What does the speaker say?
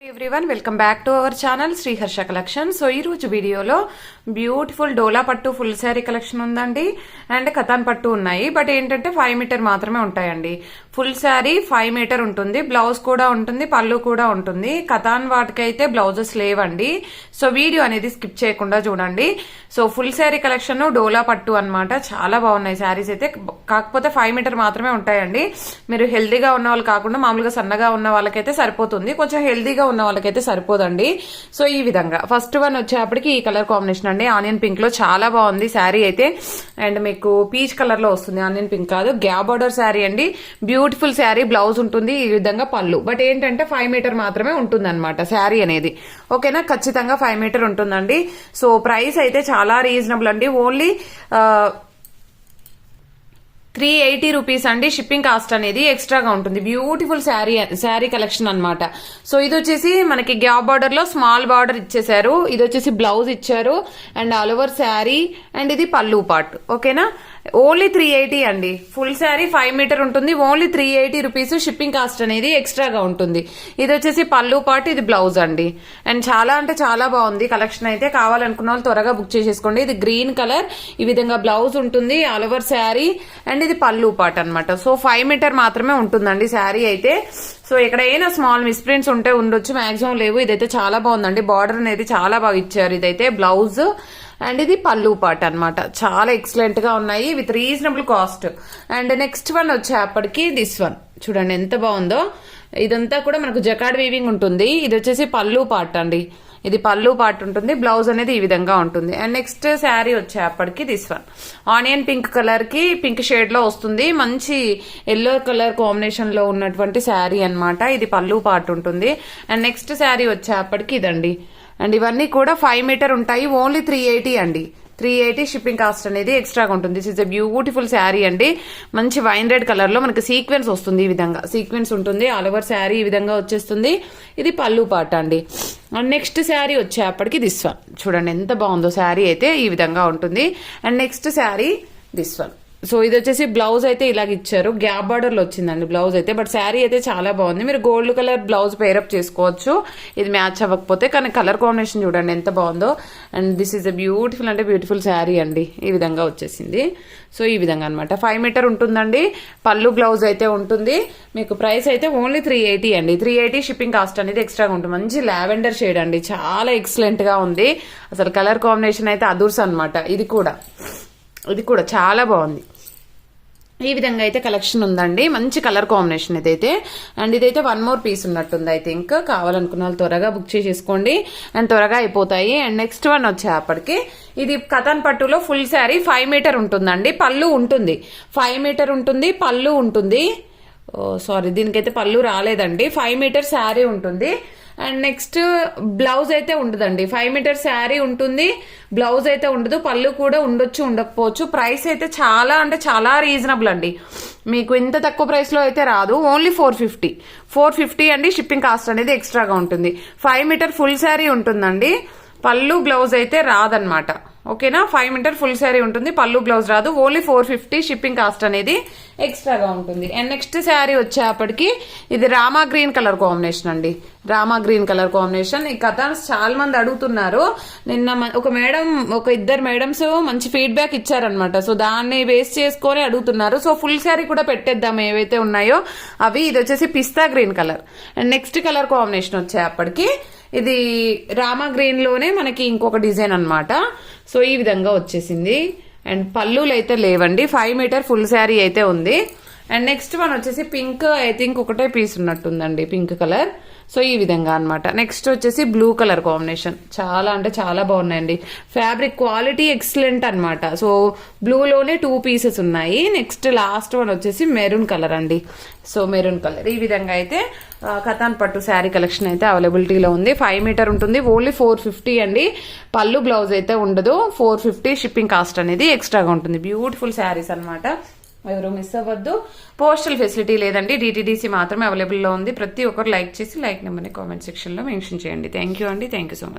Everyone welcome back to our channel Sri Harsha collection. So ఈ రోజు వీడియోలో బ్యూటిఫుల్ డోలా పట్టు ఫుల్ శారీ కలెక్షన్ ఉందండి అండ్ కథాన్ పట్టు ఉన్నాయి. బట్ ఏంటంటే 5 మీటర్ మాత్రమే ఉంటాయండి. ఫుల్ శారీ 5 మీటర్ ఉంటుంది, బ్లౌజ్ కూడా ఉంటుంది, పళ్ళు కూడా ఉంటుంది. కథాన్ వాటికైతే బ్లౌజెస్ లేవండి. సో వీడియో అనేది స్కిప్ చేయకుండా చూడండి. సో ఫుల్ శారీ కలెక్షన్ డోలా పట్టు అన్నమాట. చాలా బాగున్నాయి శారీస్ అయితే, కాకపోతే 5 మీటర్ మాత్రమే ఉంటాయండి. మీరు హెల్దీగా ఉన్న వాళ్ళు కాకుండా మామూలుగా సన్నగా ఉన్న వాళ్ళకైతే సరిపోతుంది, కొంచెం హెల్దీగా ఉన్న వాళ్ళకైతే సరిపోదండి. సో ఈ విధంగా ఫస్ట్ వన్ వచ్చేప్పటికి ఈ కలర్ కాంబినేషన్ అండి, ఆనియన్ పింక్ లో చాలా బాగుంది శారీ అయితే. అండ్ మీకు పీచ్ కలర్ లో వస్తుంది, ఆనియన్ పింక్ కాదు, గ్యాప్ బార్డర్ శారీ అండి. బ్యూటిఫుల్ శారీ, బ్లౌజ్ ఉంటుంది ఈ విధంగా, పళ్ళు. బట్ ఏంటంటే 5 మీటర్ మాత్రమే ఉంటుంది అనమాట శారీ అనేది. ఓకేనా, ఖచ్చితంగా 5 మీటర్ ఉంటుందండి. సో ప్రైస్ అయితే చాలా రీజనబుల్ అండి, ఓన్లీ 380 రూపీస్ అండి. షిప్పింగ్ కాస్ట్ అనేది ఎక్స్ట్రాగా ఉంటుంది. బ్యూటిఫుల్ శారీ కలెక్షన్ అనమాట. సో ఇది వచ్చేసి మనకి గ్యాప్ బార్డర్ లో స్మాల్ బార్డర్ ఇచ్చేసారు. ఇది వచ్చేసి బ్లౌజ్ ఇచ్చారు and all over sari and ఇది పళ్ళు పార్ట్. ఓకేనా, ఓన్లీ 380 అండి. ఫుల్ శారీ 5 మీటర్ ఉంటుంది, ఓన్లీ 380 రూపీస్. షిప్పింగ్ కాస్ట్ అనేది ఎక్స్ట్రాగా ఉంటుంది. ఇది వచ్చేసి పళ్ళు పార్ట్, ఇది బ్లౌజ్ అండి. అండ్ చాలా అంటే చాలా బాగుంది కలెక్షన్ అయితే. కావాలనుకున్న వాళ్ళు త్వరగా బుక్ చేసేసుకోండి. ఇది గ్రీన్ కలర్, ఈ విధంగా బ్లౌజ్ ఉంటుంది, ఆల్ ఓవర్ శారీ అండ్ ఇది పళ్ళు పార్ట్ అనమాట. సో 5 మీటర్ మాత్రమే ఉంటుందండి శారీ అయితే. సో ఎక్కడైనా స్మాల్ మిస్ప్రింట్స్ ఉంటే ఉండొచ్చు, మాక్సిమం లేవు. ఇదైతే చాలా బాగుందండి, బార్డర్ అనేది చాలా బాగా ఇచ్చారు. ఇదైతే బ్లౌజ్ అండ్ ఇది పళ్ళు పార్ట్ అనమాట. చాలా ఎక్సలెంట్ గా ఉన్నాయి with reasonable cost. And next one వచ్చేప్పటికి దిస్ వన్ చూడండి ఎంత బాగుందో. ఇదంతా కూడా మనకు జకార్డ్ వీవింగ్ ఉంటుంది. ఇది వచ్చేసి పళ్ళు పార్ట్ అండి, ఇది పళ్ళు పార్ట్ ఉంటుంది, బ్లౌజ్ అనేది ఈ విధంగా ఉంటుంది. అండ్ నెక్స్ట్ శారీ వచ్చేప్పటికి this one onion pink colour కి పింక్ షేడ్ లో వస్తుంది, మంచి ఎల్లో కలర్ కాంబినేషన్ లో ఉన్నటువంటి శారీ అనమాట. ఇది పళ్ళు పార్ట్ ఉంటుంది. అండ్ నెక్స్ట్ శారీ వచ్చేప్పటికి ఇదండి. అండ్ ఇవన్నీ కూడా 5 మీటర్ ఉంటాయి, ఓన్లీ 380 అండి. 380 షిప్పింగ్ కాస్ట్ అనేది ఎక్స్ట్రాగా ఉంటుంది. This is a beautiful sari అండి, మంచి వైన్ రెడ్ కలర్ లో మనకి సీక్వెన్స్ వస్తుంది, ఈ విధంగా సీక్వెన్స్ ఉంటుంది. ఆల్ ఓవర్ శారీ ఈ విధంగా వచ్చేస్తుంది. ఇది పళ్ళు పార్ట్ అండి. అండ్ నెక్స్ట్ శారీ వచ్చేప్పటికి దిస్ వన్ చూడండి ఎంత బాగుందో శారీ అయితే, ఈ విధంగా ఉంటుంది. And next sari this one. So ఇది వచ్చేసి బ్లౌజ్ అయితే ఇలాగ ఇచ్చారు, గ్యాప్ బార్డర్ లో వచ్చిందండి బ్లౌజ్ అయితే. బట్ శారీ అయితే చాలా బాగుంది. మీరు గోల్డ్ కలర్ బ్లౌజ్ పేరప్ చేసుకోవచ్చు, ఇది మ్యాచ్ అవ్వకపోతే. కానీ కలర్ కాంబినేషన్ చూడండి ఎంత బాగుందో. And this is a beautiful అంటే బ్యూటిఫుల్ శారీ అండి, ఈ విధంగా వచ్చేసింది. సో ఈ విధంగా అనమాట 5 మీటర్ ఉంటుందండి, పళ్ళు బ్లౌజ్ అయితే ఉంటుంది. మీకు ప్రైస్ అయితే ఓన్లీ 380 అండి. 380 షిప్పింగ్ కాస్ట్ అనేది ఎక్స్ట్రాగా ఉంటుంది. మంచి లావెండర్ షేడ్ అండి, చాలా ఎక్సలెంట్ గా ఉంది అసలు. కలర్ కాంబినేషన్ అయితే అదుర్స్ అనమాట. ఇది కూడా చాలా బాగుంది. ఈ విధంగా అయితే కలెక్షన్ ఉందండి, మంచి కలర్ కాంబినేషన్ ఇదైతే. అండ్ ఇదైతే 1 మోర్ పీస్ ఉన్నట్టుంది ఐ థింక్. కావాలనుకున్న వాళ్ళు త్వరగా బుక్ చేసేసుకోండి అండ్ త్వరగా అయిపోతాయి. అండ్ నెక్స్ట్ వన్ వచ్చేప్పటికి ఇది కథన్ పట్టులో ఫుల్ శారీ 5 మీటర్ ఉంటుందండి, పళ్ళు ఉంటుంది. 5 మీటర్ ఉంటుంది, పళ్ళు ఉంటుంది. సారీ దీనికైతే పళ్ళు రాలేదండి. 5 మీటర్ శారీ ఉంటుంది. అండ్ నెక్స్ట్ బ్లౌజ్ అయితే ఉండదండి. 5 మీటర్ శారీ ఉంటుంది, బ్లౌజ్ అయితే ఉండదు, పళ్ళు కూడా ఉండొచ్చు ఉండకపోవచ్చు. ప్రైస్ అయితే చాలా అంటే చాలా రీజనబుల్ అండి, మీకు ఇంత తక్కువ ప్రైస్ లో అయితే రాదు. ఓన్లీ 450 అండి. షిప్పింగ్ కాస్ట్ అనేది ఎక్స్ట్రాగా ఉంటుంది. 5 మీటర్ ఫుల్ శారీ ఉంటుందండి, పళ్ళు బ్లౌజ్ అయితే రాదనమాట. ఓకేనా, 5 మీటర్ ఫుల్ శారీ ఉంటుంది, పళ్ళు బ్లౌజ్ రాదు. ఓన్లీ 450 షిప్పింగ్ కాస్ట్ అనేది ఎక్స్ట్రాగా ఉంటుంది. అండ్ నెక్స్ట్ శారీ వచ్చేప్పటికి ఇది రామా గ్రీన్ కలర్ కాంబినేషన్ అండి, రామా గ్రీన్ కలర్ కాంబినేషన్. ఈ కథ చాలా మంది అడుగుతున్నారు. నిన్న ఒక ఇద్దరు మేడమ్స్ మంచి ఫీడ్బ్యాక్ ఇచ్చారనమాట. సో దాన్ని బేస్ చేసుకొని అడుగుతున్నారు. సో ఫుల్ శారీ కూడా పెట్టేద్దాం ఏవైతే ఉన్నాయో అవి. ఇది వచ్చేసి పిస్తా green colour. And next colour combination వచ్చేప్పటికి ఇది రామా గ్రీన్ లోనే మనకి ఇంకొక డిజైన్ అనమాట. సో ఈ విధంగా వచ్చేసింది. అండ్ పళ్ళులు అయితే లేవండి, 5 మీటర్ ఫుల్ శారీ అయితే ఉంది. అండ్ నెక్స్ట్ వన్ వచ్చేసి పింక్, ఐ థింక్ ఒకటే పీస్ ఉన్నట్టుందండి పింక్ కలర్. సో ఈ విధంగా అనమాట. నెక్స్ట్ వచ్చేసి బ్లూ కలర్ కాంబినేషన్, చాలా అంటే చాలా బాగున్నాయండి. ఫ్యాబ్రిక్ క్వాలిటీ ఎక్సలెంట్ అనమాట. సో బ్లూలోనే 2 పీసెస్ ఉన్నాయి. నెక్స్ట్ లాస్ట్ వన్ వచ్చేసి మెరూన్ కలర్ అండి. So maroon colour. ఈ విధంగా అయితే కథాన్ పట్టు శారీ కలెక్షన్ అయితే అవైలబిలిటీలో ఉంది. 5 మీటర్ ఉంటుంది, ఓన్లీ 450 అండి. పళ్ళు బ్లౌజ్ అయితే ఉండదు, 450 షిప్పింగ్ కాస్ట్ అనేది ఎక్స్ట్రాగా ఉంటుంది. బ్యూటిఫుల్ శారీస్ అనమాట, ఎవరు మిస్ అవ్వద్దు. పోస్టల్ ఫెసిలిటీ లేదండి, డిటిడిసి మాత్రమే అవైలబుల్లో ఉంది. ప్రతి ఒక్కరు లైక్ చేసి లైక్ నెంబర్ని కామెంట్ సెక్షన్లో మెన్షన్ చేయండి. థ్యాంక్ యూ అండి, థ్యాంక్ యూ సో మచ్.